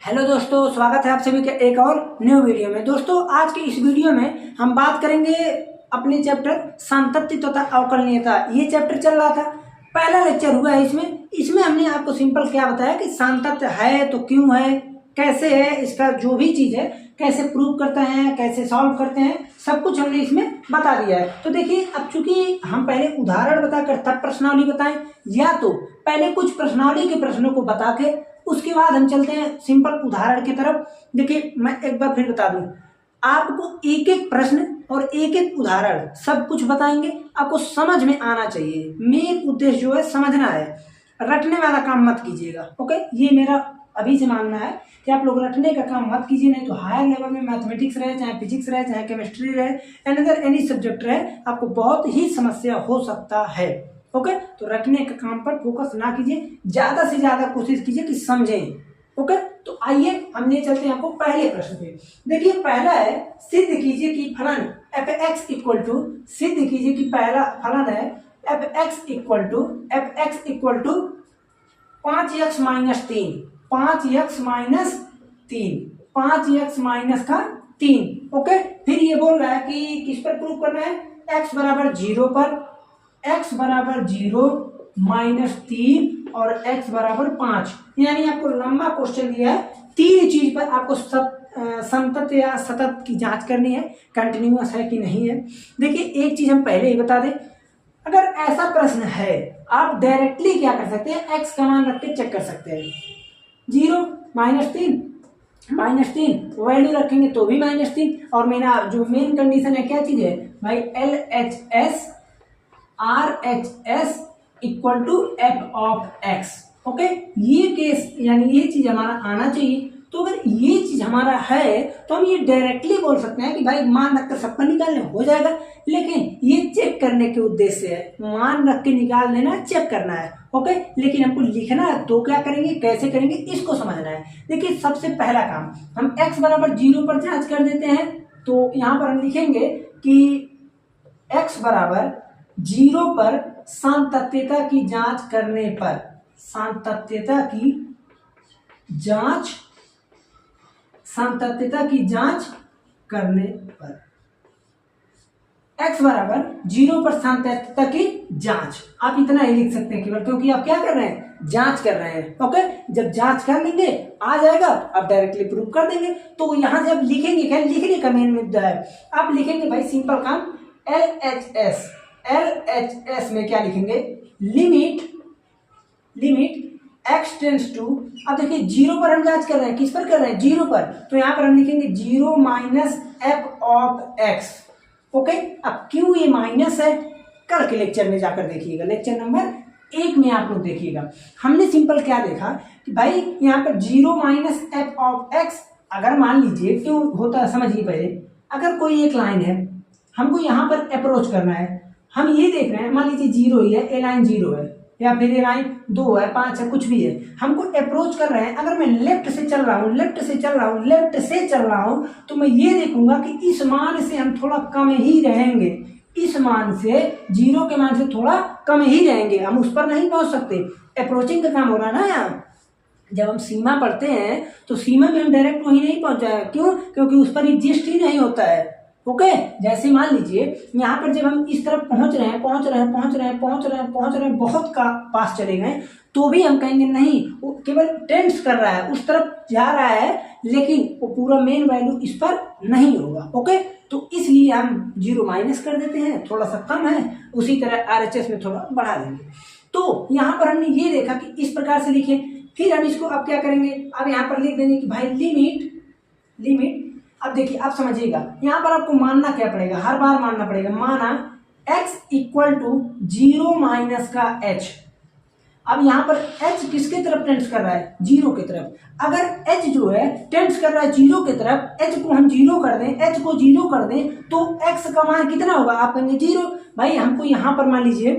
Hello दोस्तों, स्वागत है आप सभी के एक और न्यू वीडियो में। दोस्तों, आज के इस वीडियो में हम बात करेंगे अपने चैप्टर सातत्य तथा अवकलनीयता। ये चैप्टर चल रहा था, पहला लेक्चर हुआ है इसमें हमने आपको सिंपल क्या बताया कि सातत्य है तो क्यों है, कैसे है, इसका जो भी चीज़ है कैसे प्रूव करते हैं, कैसे सॉल्व करते हैं, सब कुछ हमने इसमें बता दिया है। तो देखिए, अब चूंकि हम पहले उदाहरण बताकर तब प्रश्नावली बताएं, या तो पहले कुछ प्रश्नावली के प्रश्नों को बता के उसके बाद हम चलते हैं सिंपल उदाहरण की तरफ। देखिए, मैं एक बार फिर बता दूं, आपको एक एक प्रश्न और एक एक उदाहरण सब कुछ बताएंगे, आपको समझ में आना चाहिए। मेन उद्देश्य जो है समझना है, रटने वाला काम मत कीजिएगा। ओके, ये मेरा अभी से मानना है कि आप लोग रटने का काम मत कीजिए, नहीं तो हायर लेवल में मैथमेटिक्स रहे, चाहे फिजिक्स रहे, चाहे केमिस्ट्री रहे, अनदर एनी सब्जेक्ट रहे, आपको बहुत ही समस्या हो सकता है। ओके, तो रटने के काम पर फोकस ना कीजिए, ज्यादा से ज्यादा कोशिश कीजिए कि समझें। ओके, तो आइए हम ले चलते हैं आपको पहले प्रश्न पे। देखिए, पहला है सिद्ध कीजिए कि फलन एफ एक्स इक्वल टू, सिद्ध कीजिए कि पहला फलन है f x equal to 5x minus 3, 5x minus 3, 5x minus का 3। ओके, फिर ये बोल रहा है कि किस पर प्रूव करना है, x बराबर 0 पर, x बराबर 0 माइनस 3 और x बराबर 5। यानी आपको लंबा क्वेश्चन दिया है, तीन चीज पर आपको संतत या सतत की जांच करनी है, कंटिन्यूअस है कि नहीं है। देखिए, एक चीज हम पहले ही बता दें, अगर ऐसा प्रश्न है आप डायरेक्टली क्या कर सकते हैं, x का मान रख के चेक कर सकते हैं। 0 माइनस 3 वैल्यू रखेंगे तो भी -3, और मेरा जो मेन कंडीशन है क्या चीज है भाई, LHS RHS equal to f of x. Okay, ये केस यानी ये चीज हमारा आना चाहिए। तो अगर ये चीज हमारा है तो हम ये डायरेक्टली बोल सकते हैं कि भाई मान रखकर सबका निकालने हो जाएगा, लेकिन ये चेक करने के उद्देश्य से है, मान रख के निकाल लेना, चेक करना है। ओके, लेकिन हमको लिखना है तो क्या करेंगे, कैसे करेंगे, इसको समझना है। देखिए, सबसे पहला काम हम x बराबर 0 पर जांच कर देते हैं। तो यहाँ पर हम लिखेंगे कि x बराबर 0 पर सातत्यता की जांच करने पर, सातत्यता की जांच करने पर x बराबर 0 पर सातत्यता की जांच, आप इतना ही लिख सकते हैं केवल, क्योंकि आप क्या कर रहे हैं, जांच कर रहे हैं। ओके, जब जांच कर लेंगे आ जाएगा, आप डायरेक्टली प्रूव कर देंगे। तो यहां जब लिखेंगे, क्या लिखने का मेन मुद्दा है, आप लिखेंगे भाई सिंपल काम LHS में क्या लिखेंगे, लिमिट x टेंड्स टू, अब देखिए 0 पर हम जांच कर रहे हैं, किस पर कर रहे हैं, 0 पर, तो यहां पर हम लिखेंगे 0 minus F of x. Okay, अब क्यों ये माइनस है, कल के लेक्चर में जाकर देखिएगा, लेक्चर नंबर 1 में आप लोग देखिएगा। हमने सिंपल क्या देखा कि भाई यहाँ पर 0 माइनस एफ ऑफ एक्स, अगर मान लीजिए क्यों होता है समझिए पहले, अगर कोई एक लाइन है, हमको यहाँ पर अप्रोच करना है, हम ये देख रहे हैं, मान लीजिए 0 ही है, ए लाइन 0 है, या फिर ये लाइन 2 है, 5 है, कुछ भी है, हमको अप्रोच कर रहे हैं। अगर मैं लेफ्ट से चल रहा हूँ तो मैं ये देखूंगा कि इस मान से हम थोड़ा कम ही रहेंगे, इस मान से 0 के मान से थोड़ा कम ही रहेंगे, हम उस पर नहीं पहुंच सकते। अप्रोचिंग का काम हो रहा है ना यहाँ। जब हम सीमा पढ़ते हैं तो सीमा में हम डायरेक्ट वहीं नहीं पहुंच जाएगा, क्यों, क्योंकि उस पर एग्जिस्ट ही नहीं होता है। ओके, जैसे मान लीजिए यहाँ पर जब हम इस तरफ पहुंच रहे हैं, बहुत का पास चले गए, तो भी हम कहेंगे नहीं, वो केवल टेंड्स कर रहा है, उस तरफ जा रहा है, लेकिन वो पूरा मेन वैल्यू इस पर नहीं होगा। ओके, तो इसलिए हम 0 माइनस कर देते हैं, थोड़ा सा कम है, उसी तरह RHS में थोड़ा बढ़ा देंगे। तो यहाँ पर हमने ये देखा कि इस प्रकार से लिखे, फिर हम इसको अब क्या करेंगे, अब यहाँ पर लिख देंगे कि भाई लिमिट, अब देखिए आप समझिएगा, यहाँ पर आपको मानना क्या पड़ेगा, हर बार मानना पड़ेगा, माना x इक्वल टू 0 माइनस का h। अब यहाँ पर h किसके तरफ टेंड्स कर रहा है, 0 की तरफ। अगर h जो है टेंड्स कर रहा है 0 की तरफ, h को हम 0 कर दें, h को 0 कर दें, तो x का मान कितना होगा, आप कहेंगे 0। भाई हमको यहाँ पर मान लीजिए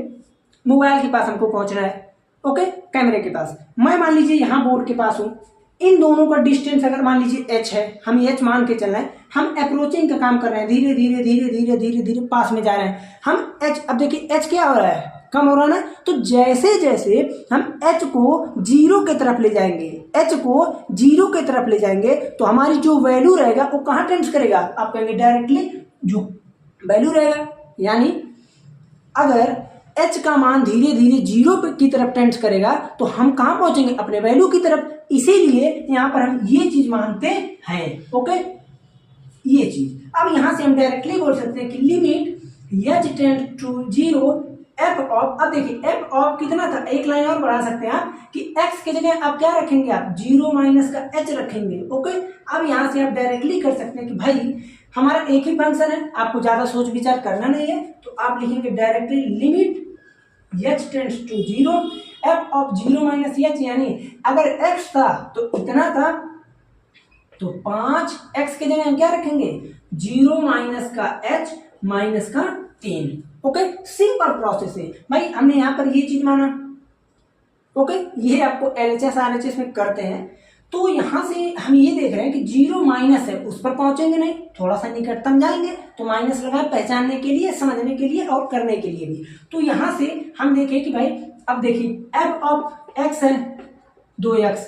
मोबाइल के पास हमको पहुंचना है, ओके, कैमरे के पास, मैं मान लीजिए यहाँ बोर्ड के पास हूँ, इन दोनों का डिस्टेंस अगर मान लीजिए h है, हम h मान के चल रहे हैं, हम अप्रोचिंग का काम कर रहे हैं, धीरे धीरे पास में जा रहे हैं हम h। अब देखिए h क्या हो रहा है, कम हो रहा ना। तो जैसे जैसे हम h को 0 की तरफ ले जाएंगे, h को 0 की तरफ ले जाएंगे तो हमारी जो वैल्यू रहेगा वो कहाँ टेंड्स करेगा, आप कहेंगे डायरेक्टली जो वैल्यू रहेगा। यानी अगर h का मान धीरे धीरे 0 की तरफ टेंड्स करेगा तो हम कहाँ पहुंचेंगे, अपने वैल्यू की तरफ। इसीलिए यहाँ पर हम ये चीज मानते हैं। ओके, ये चीज अब यहाँ से हम डायरेक्टली बोल सकते हैं कि limit h tend to 0 f of, अब देखिए f ऑफ कितना था, एक लाइन और बढ़ा सकते हैं आप कि x की जगह आप क्या रखेंगे, आप 0 माइनस का h रखेंगे। ओके, अब यहाँ से आप डायरेक्टली कर सकते हैं कि भाई हमारा एक ही फंक्शन है, आपको ज्यादा सोच विचार करना नहीं है, तो आप लिखेंगे directly limit h tends to 0 f of 0 minus h, यानी अगर x था तो इतना था, तो 5x की जगह हम क्या रखेंगे 0 माइनस का h माइनस का 3। ओके, सिंपल प्रोसेस है भाई, हमने यहाँ पर ये चीज माना। ओके, ये आपको LHS RHS में करते हैं। तो यहाँ से हम ये देख रहे हैं कि 0 माइनस है, उस पर पहुंचेंगे नहीं, थोड़ा सा निकटतम जाएंगे तो माइनस लगा, पहचानने के लिए, समझने के लिए और करने के लिए भी। तो यहाँ से हम देखें कि भाई अब देखिए f ऑफ x है 2x,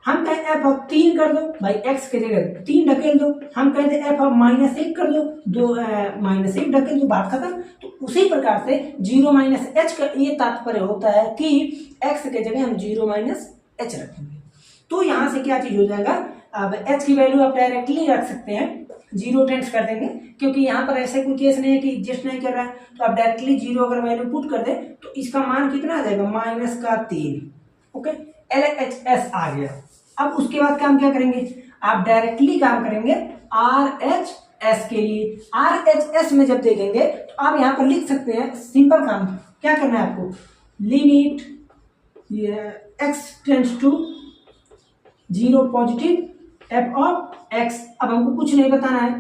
हम कहें f ऑफ 3 कर दो, भाई x की जगह 3 ढकेल दो, हम कहते f ऑफ -1 कर दो, -1 ढकेल दो, बात खत्म। तो उसी प्रकार से 0 माइनस h का ये तात्पर्य होता है कि x की जगह हम 0 माइनस h रखेंगे। तो यहाँ से क्या चीज हो जाएगा, अब h की वैल्यू आप डायरेक्टली रख सकते हैं, 0 टेंड्स कर देंगे, क्योंकि यहाँ पर ऐसे कोई केस नहीं है कि एग्जिस्ट नहीं कर रहा है। तो आप डायरेक्टली 0 अगर वैल्यू पुट कर दे तो इसका मान कितना आ जाएगा, -3। ओके, LHS आ गया। अब उसके बाद काम क्या करेंगे, आप डायरेक्टली काम करेंगे RHS के लिए। RHS में जब देखेंगे तो आप यहाँ पर लिख सकते हैं, सिंपल काम क्या करना है आपको, limit x tends to 0 positive f of x। अब हमको कुछ नहीं बताना है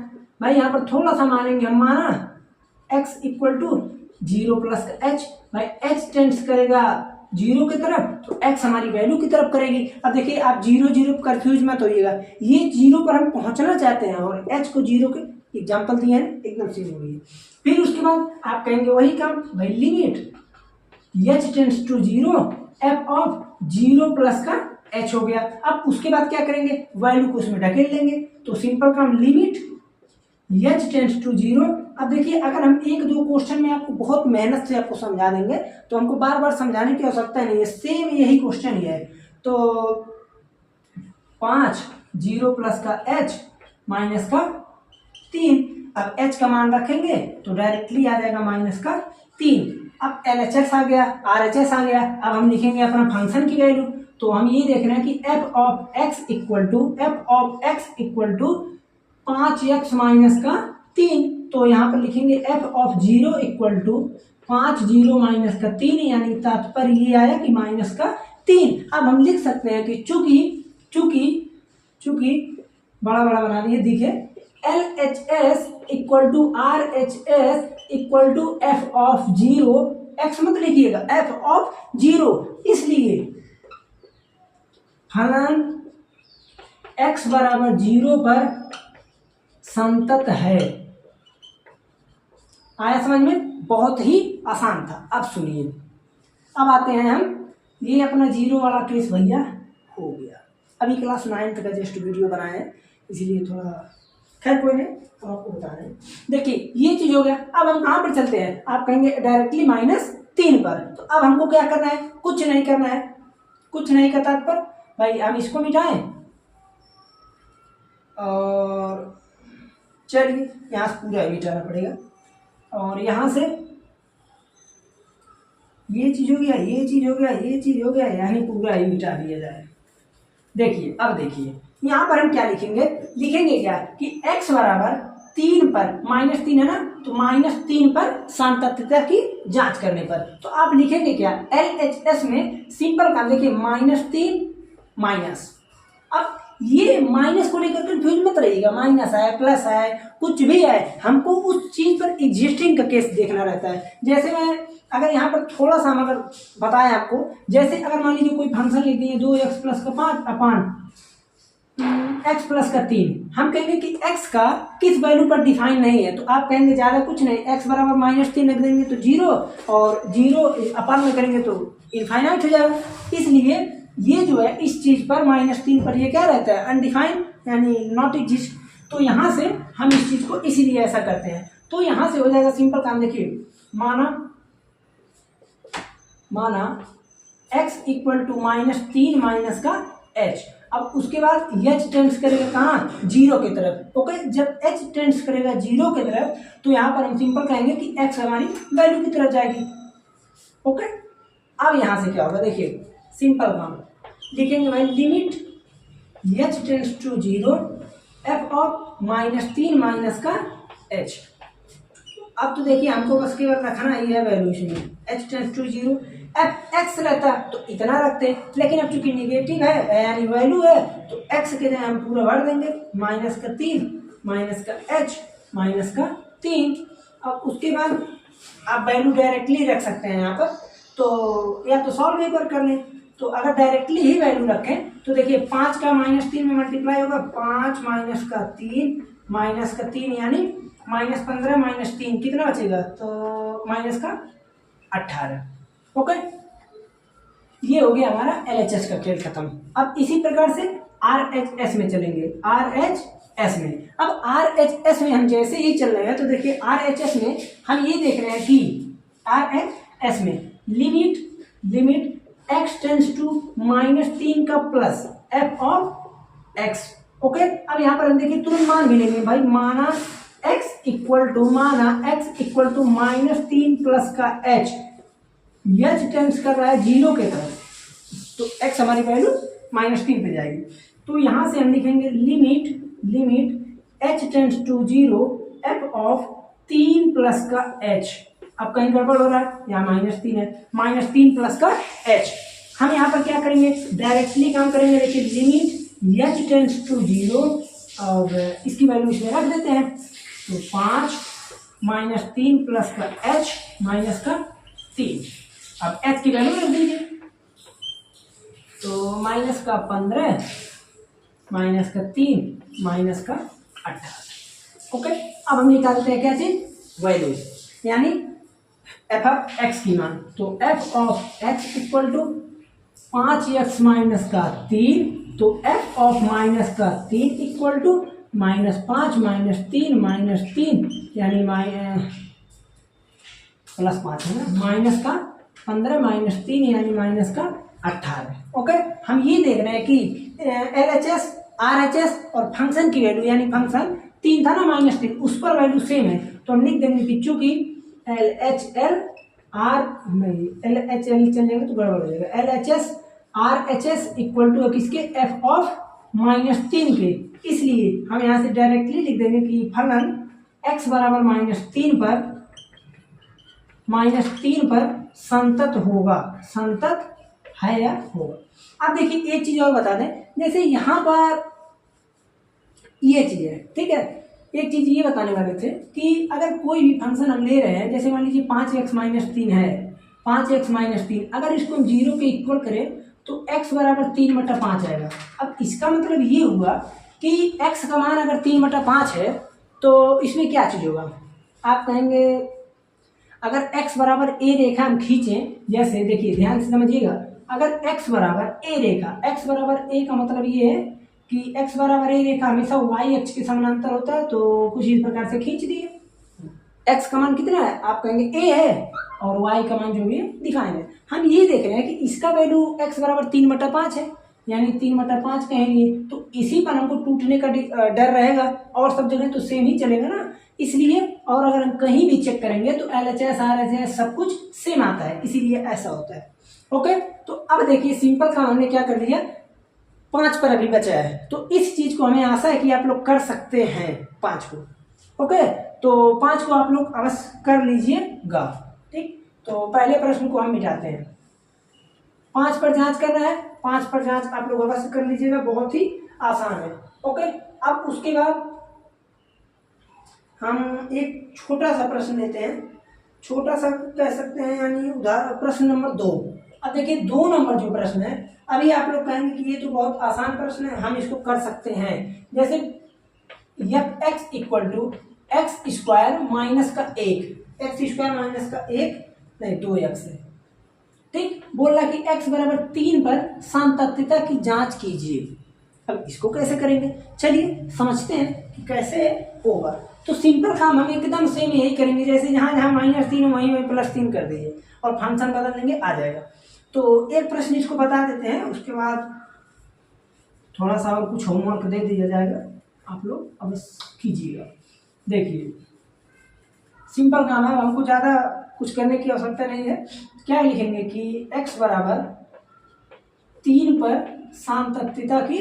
भाई, यहाँ पर थोड़ा सा मानेंगे हम, माना x इक्वल टू 0 प्लस का h, भाई h टेंड्स करेगा 0 की तरफ तो x हमारी वैल्यू की तरफ करेगी। अब देखिए आप 0 कंफ्यूज मत होइएगा, ये 0 पर हम पहुंचना चाहते हैं और h को 0 के एग्जाम्पल दिए हैं, एकदम सीधी हुई है। फिर उसके बाद आप कहेंगे वही काम, भाई limit h tends to 0 f of 0 plus का h हो गया। अब उसके बाद क्या करेंगे, वैल्यू को उसमें ढकेल लेंगे, तो सिंपल काम लिमिट h टेंड्स टू 0। अब देखिए अगर हम एक दो क्वेश्चन में आपको बहुत मेहनत से आपको समझा देंगे तो हमको बार बार समझाने की आवश्यकता नहीं है, सेम यही क्वेश्चन ही है। तो 5 0 प्लस का h माइनस का 3, अब h का मान रखेंगे तो डायरेक्टली आ जाएगा -3। अब LHS आ गया, RHS आ गया, अब हम लिखेंगे अपना फंक्शन की वैल्यू। तो हम ये देख रहे हैं कि f of x equal to 5x minus का 3। तो यहाँ पर लिखेंगे f of 0 equal to 5 0 minus का 3, यानी तात्पर्य ये आया कि माइनस का 3। अब हम लिख सकते हैं कि चूंकि बड़ा बड़ा बना दिए, दिखे LHS equal to RHS equal to f of 0, x मत लिखिएगा, f ऑफ 0, इसलिए फलन x बराबर 0 पर संतत है। आया समझ में, बहुत ही आसान था। अब सुनिए, अब आते हैं हम, ये अपना 0 वाला केस भैया हो गया। अभी क्लास 9th का जस्ट वीडियो बनाए हैं, इसीलिए थोड़ा, खैर कोई नहीं, हम आपको बता रहे हैं। देखिए ये चीज हो गया। अब हम कहाँ पर चलते हैं, आप कहेंगे डायरेक्टली -3 पर। तो अब हमको क्या करना है, कुछ नहीं करना है, कुछ नहीं का तात्पर्य भाई हम इसको मिटाएं और चलिए यहाँ से पूरा मिटाना पड़ेगा, और यहाँ से ये चीज हो गया, ये चीज हो गया, ये चीज हो गया, यानी पूरा ही मिटा दिया जाए। देखिए अब देखिए यहाँ पर हम क्या लिखेंगे, लिखेंगे क्या कि x बराबर 3 पर, -3 है ना, तो -3 पर सान्तत्यता की जांच करने पर। तो आप लिखेंगे क्या, LHS में सिंपल काम, देखिए -3 माइनस। अब ये माइनस को लेकर कंफ्यूज मत रहिएगा, माइनस है प्लस है कुछ भी है, हमको उस चीज पर एग्जिस्टिंग का केस देखना रहता है। जैसे मैं अगर यहाँ पर थोड़ा सा अगर बताया आपको, जैसे अगर मान लीजिए कोई फंक्शन लिख दिए 2x प्लस का 5 अपान x प्लस का 3, हम कहेंगे कि x का किस वैल्यू पर डिफाइन नहीं है, तो आप कहेंगे ज़्यादा कुछ नहीं, x बराबर -3 रख देंगे तो 0, और 0 अपान में करेंगे तो इनफाइनाइट हो जाएगा। इसलिए ये जो है इस चीज़ पर -3 पर ये क्या रहता है, अनडिफाइंड यानी नॉट एग्जिस्ट। तो यहाँ से हम इस चीज़ को इसीलिए ऐसा करते हैं। तो यहाँ से हो जाएगा सिंपल काम, देखिए माना x इक्वल टू -3 माइनस का h। अब उसके बाद h टेंड्स करेगा कहाँ, 0 की तरफ। ओके, जब h टेंड्स करेगा 0 की तरफ तो यहाँ पर हम सिंपल कहेंगे कि x हमारी वैल्यू की तरफ जाएगी। ओके, अब यहाँ से क्या होगा, देखिए सिंपल काम लिखेंगे भाई, limit h tends to 0 f of -3 minus का h। अब तो देखिए हमको बस केवल रखना ही है वैल्यू इसमें, h tends to 0, f x रहता तो इतना रखते, लेकिन अब चूंकि निगेटिव है यानी वैल्यू है तो x के जगह हम पूरा भर देंगे, -3 माइनस का h माइनस का 3। अब उसके बाद आप वैल्यू डायरेक्टली रख सकते हैं यहाँ पर, तो या तो सॉल्व एक बार कर लें। तो अगर डायरेक्टली ही वैल्यू रखें तो देखिए 5 का -3 में मल्टीप्लाई होगा, 5 माइनस का 3 माइनस का 3 यानी -15 माइनस 3 कितना बचेगा, तो माइनस का 18। ओके, ये हो गया हमारा LHS का खेल खत्म। अब इसी प्रकार से RHS में चलेंगे, RHS में। अब RHS में हम जैसे ही चल रहे हैं तो देखिए RHS में हम ये देख रहे हैं कि RHS में लिमिट x टेंड्स टू -3 का plus f of x। Okay, अब यहाँ पर हम देखिए तुरंत मान भी लेंगे भाई, माना x इक्वल टू -3 प्लस का h टेंड्स कर रहा है 0 के तरफ, तो x हमारी वैल्यू -3 पे जाएगी। तो यहाँ से हम लिखेंगे limit h tends to 0 f of 3 plus का h। अब कहीं गड़बड़ हो रहा है, यहाँ -3 है, -3 प्लस का h। हम यहाँ पर क्या करेंगे, डायरेक्टली काम करेंगे। देखिए लिमिट h टेंड्स टू 0 और इसकी वैल्यू इसमें रख देते हैं, तो 5 -3 प्लस का h माइनस का 3। अब h की वैल्यू रख दीजिए, तो -15 माइनस का 3 माइनस का 18। ओके, अब हम निकालते हैं क्या चीज, वैल्यू यानी f ऑफ x की मान। तो f of x equal to 5x minus का 3, तो f ऑफ -3 इक्वल टू -5 -3 -3 यानी +5 है ना, -15 -3 यानी -18। ओके, हम ये देख रहे हैं कि LHS RHS और फंक्शन की वैल्यू यानी फंक्शन 3 था ना -3, उस पर वैल्यू सेम है, तो हम लिख देंगे कि चूंकि LHL चल जाएंगे तो गड़बड़ हो जाएगा, LHS RHS इक्वल टू किसके, f ऑफ -3 के। इसलिए हम यहाँ से डायरेक्टली लिख देंगे कि फलन x बराबर -3 पर संतत होगा, संतत है या होगा। अब देखिए एक चीज और बता दें, जैसे यहाँ पर ये चीज है, ठीक है, एक चीज ये बताने वाले थे कि अगर कोई भी फंक्शन हम ले रहे हैं, जैसे मान लीजिए 5x -3 है, 5x -3, अगर इसको हम 0 के इक्वल करें तो x बराबर 3/5 आएगा। अब इसका मतलब ये हुआ कि x का मान अगर 3/5 है तो इसमें क्या चीज होगा, आप कहेंगे अगर x बराबर a रेखा हम खींचें, जैसे देखिए ध्यान से समझिएगा, अगर x बराबर a रेखा, x बराबर a का मतलब ये है कि x बराबर a रेखा हमेशा y अक्ष के समानांतर होता है, तो कुछ इस प्रकार से खींच दिए। x का मान कितना है, आप कहेंगे a है और y का मान जो भी डिफाइन है। हम ये देख रहे हैं कि इसका वैल्यू x बराबर 3/5 है, यानी 3/5 कहेंगे तो इसी पर हमको टूटने का डर रहेगा, और सब जगह तो सेम ही चलेगा ना, इसलिए। और अगर हम कहीं भी चेक करेंगे तो LHS RHS सब कुछ सेम आता है, इसीलिए ऐसा होता है। ओके, तो अब देखिए सिंपल काम हमने क्या कर दिया, 5 पर अभी बचा है, तो इस चीज को हमें आशा है कि आप लोग कर सकते हैं 5 को। ओके, तो 5 को आप लोग अवश्य कर लीजिएगा, ठीक। तो पहले प्रश्न को हम मिटाते हैं, 5 पर जांच करना है, 5 पर जांच आप लोग अवश्य कर लीजिएगा, बहुत ही आसान है। ओके, अब उसके बाद हम एक छोटा सा प्रश्न लेते हैं, छोटा सा कह सकते हैं, यानी उदाहरण प्रश्न नंबर 2। अब देखिए 2 नंबर जो प्रश्न है, अभी आप लोग कहेंगे कि ये तो बहुत आसान प्रश्न है, हम इसको कर सकते हैं। जैसे f x equal to x square minus का 1, एक्स स्क्वायर माइनस का 1 नहीं 2x है, ठीक। बोल रहा कि x बराबर 3 पर सांतत्यता की जांच कीजिए। अब इसको कैसे करेंगे, चलिए समझते हैं कि कैसे होगा। तो सिंपल काम हम एकदम सेम यही करेंगे, जैसे जहाँ जहाँ -3 वहीं वहीं +3 कर दीजिए और फंक्शन बदल देंगे, आ जाएगा। तो एक प्रश्न इसको बता देते हैं, उसके बाद थोड़ा सा और कुछ होमवर्क दे दिया जाएगा, आप लोग अब कीजिएगा। देखिए सिंपल काम है, हमको ज़्यादा कुछ करने की आवश्यकता नहीं है। क्या लिखेंगे कि x बराबर 3 पर सांतत्यता की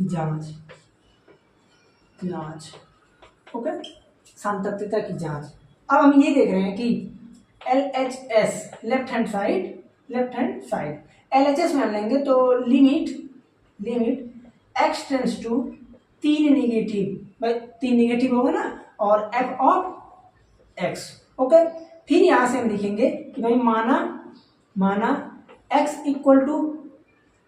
जांच, ओके, सांतत्यता की जांच। अब हम ये देख रहे हैं कि LHS left hand side LHS में हम लेंगे तो limit x tends to 3 negative, भाई 3 नेगेटिव होगा ना, और f ऑफ x, ओके। फिर यहां से हम लिखेंगे कि भाई माना x इक्वल टू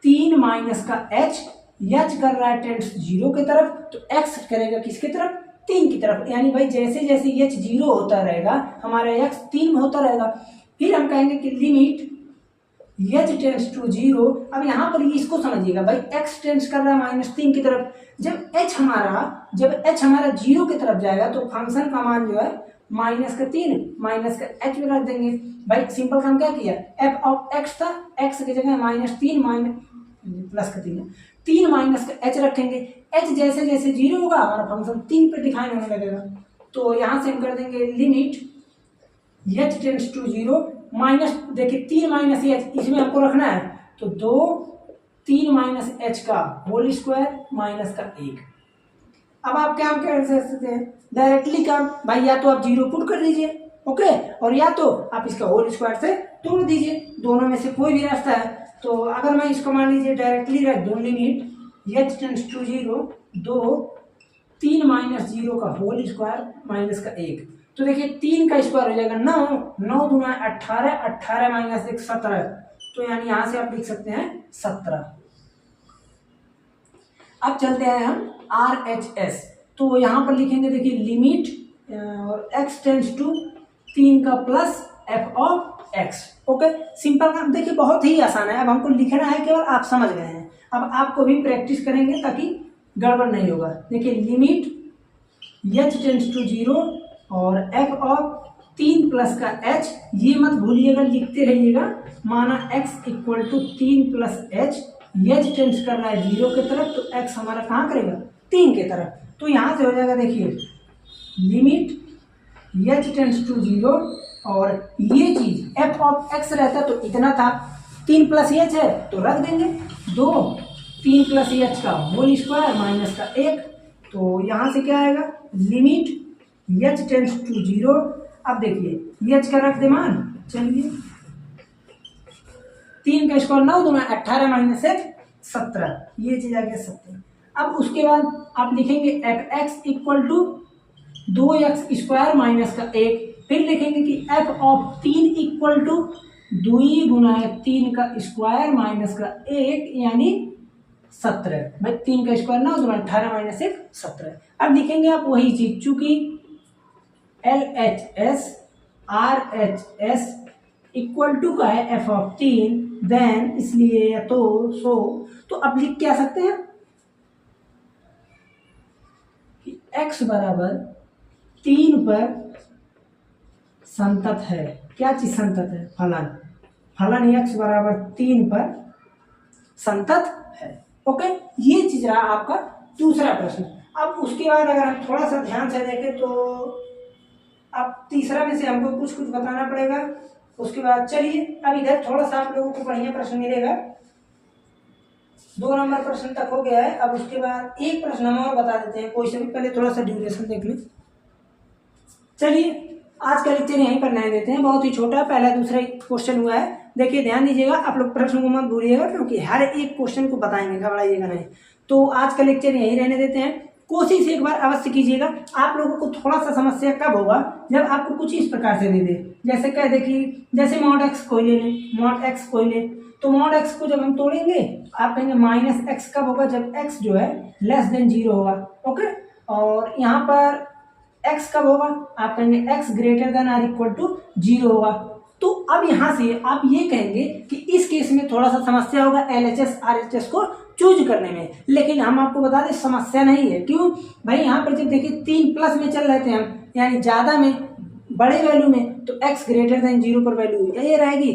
3 माइनस का h कर रहा है टेंस 0 की तरफ, तो x करेगा किसकी तरफ, 3 की तरफ, यानी भाई जैसे जैसे h 0 होता रहेगा हमारा x 3 में होता रहेगा। फिर हम कहेंगे कि लिमिट h टेंस टू 0, अब यहाँ पर इसको समझिएगा भाई, x टेंस कर रहा है -3 की तरफ, जब h हमारा 0 की तरफ जाएगा तो फंक्शन का मान जो है -3 माइनस का h में रख देंगे। भाई सिंपल काम क्या किया, f ऑफ x था, x की जगह -3 प्लस का 3 माइनस का h रखेंगे, h जैसे जैसे 0 होगा हमारा फंक्शन 3 पे डिफाइन होने लगेगा। तो यहाँ से हम कर देंगे limit h tends to 0 minus, देखिए 3 माइनस h इसमें हमको रखना है, तो 3 माइनस h का होल स्क्वायर माइनस का 1। अब आप क्या कर सकते हैं डायरेक्टली काम, भाई या तो आप 0 पुट कर दीजिए, ओके, और या तो आप इसका होल स्क्वायर से तोड़ दीजिए, दोनों में से कोई भी रास्ता है। तो अगर मैं इसको मान लीजिए डायरेक्टली रख दूँ, limit h tends to 0 3 minus 0 का होल स्क्वायर माइनस का 1, तो देखिए 3 का स्क्वायर हो जाएगा 9 दूना 18, 18 माइनस 1 17, तो यानी यहाँ से आप लिख सकते हैं 17। अब चलते हैं हम RHS, तो यहाँ पर लिखेंगे देखिए लिमिट और x टेंस टू 3 का plus f of x, okay. Simple काम देखिए बहुत ही आसान है, अब हमको लिखना है, केवल आप समझ गए हैं। अब आपको भी प्रैक्टिस करेंगे ताकि गड़बड़ नहीं होगा। देखिए लिमिट h टेंस टू 0 और f ऑफ 3 प्लस का h, ये मत भूलिएगा, लिखते रहिएगा। माना x equal to 3 plus h tends कर रहा है 0 की तरफ, तो x हमारा कहाँ करेगा 3 की तरफ, तो यहाँ से हो जाएगा देखिए लिमिट h टेंस टू 0 और ये चीज f ऑफ x रहता तो इतना था, 3 प्लस h है तो रख देंगे 2, 3 प्लस h का होल स्क्वायर माइनस का 1, तो यहाँ से क्या आएगा लिमिट h टेंस टू 0। अब देखिए h का रख दे मान, चलिए 3 का स्क्वायर 9 दूना 18 माइनस 1 17, ये चीज आ गया 17। अब उसके बाद आप लिखेंगे f x equal to 2x square minus का 1, फिर लिखेंगे कि f ऑफ 3 इक्वल टू 2 गुना 3 का स्क्वायर माइनस का 1 यानी 17। भाई 3 का स्क्वायर 9 दूना 18 माइनस 1 17। अब लिखेंगे आप वही चीज, चूंकि LHS RHS इक्वल टू का है f ऑफ 3, देन इसलिए या तो सो, तो अब लिख क्या सकते हैं कि x बराबर 3 पर संतत है। क्या चीज संतत है, फलन x बराबर 3 पर संतत है, ओके। ये चीज रहा आपका दूसरा प्रश्न। अब उसके बाद अगर हम थोड़ा सा ध्यान से देखें तो अब तीसरा में से हमको कुछ बताना पड़ेगा। उसके बाद चलिए अब इधर थोड़ा सा आप लोगों को बढ़िया प्रश्न मिलेगा, 2 नंबर प्रश्न तक हो गया है। अब उसके बाद एक प्रश्न हम और बता देते हैं, कोई से भी पहले थोड़ा सा ड्यूरेशन देख लें। चलिए आज का लेक्चर यहीं पर नहीं देते हैं, बहुत ही छोटा पहला दूसरा क्वेश्चन हुआ है। देखिए ध्यान दीजिएगा, आप लोग प्रश्न को मत भूलिएगा क्योंकि हर एक क्वेश्चन को बताएंगे, घबराइएगा नहीं। तो आज का लेक्चर यहीं रहने देते हैं। कोशिश एक बार अवश्य कीजिएगा। आप लोगों को थोड़ा सा समस्या कब होगा, जब आपको कुछ इस प्रकार से दे दे, जैसे कह दे कि जैसे मॉड एक्स कोई ले ले, मॉड एक्स कोई ले, तो मॉड एक्स को जब हम तोड़ेंगे आप कहेंगे माइनस एक्स कब होगा, जब एक्स जो है लेस देन 0 होगा। ओके, और यहाँ पर एक्स कब होगा, आप कहेंगे x greater than or equal to 0 होगा। तो अब यहाँ से आप ये कहेंगे कि इस केस में थोड़ा सा समस्या होगा LHS RHS को चूज करने में, लेकिन हम आपको बता दें समस्या नहीं है। क्यों भाई, यहाँ पर जब देखिए 3 प्लस में चल रहे थे हम, यानी ज़्यादा में, बड़े वैल्यू में, तो x ग्रेटर देन 0 पर वैल्यू ये रहेगी,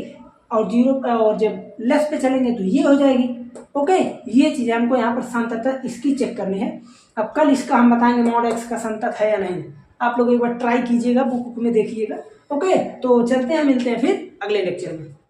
और 0 और जब लेस पे चलेंगे तो ये हो जाएगी। ओके, ये चीज़ हमको यहाँ पर संततः इसकी चेक करनी है। अब कल इसका हम बताएंगे मॉड एक्स का संतत है या नहीं। आप लोग एक बार ट्राई कीजिएगा, बुक में देखिएगा। ओके, तो चलते हैं, मिलते हैं फिर अगले लेक्चर में।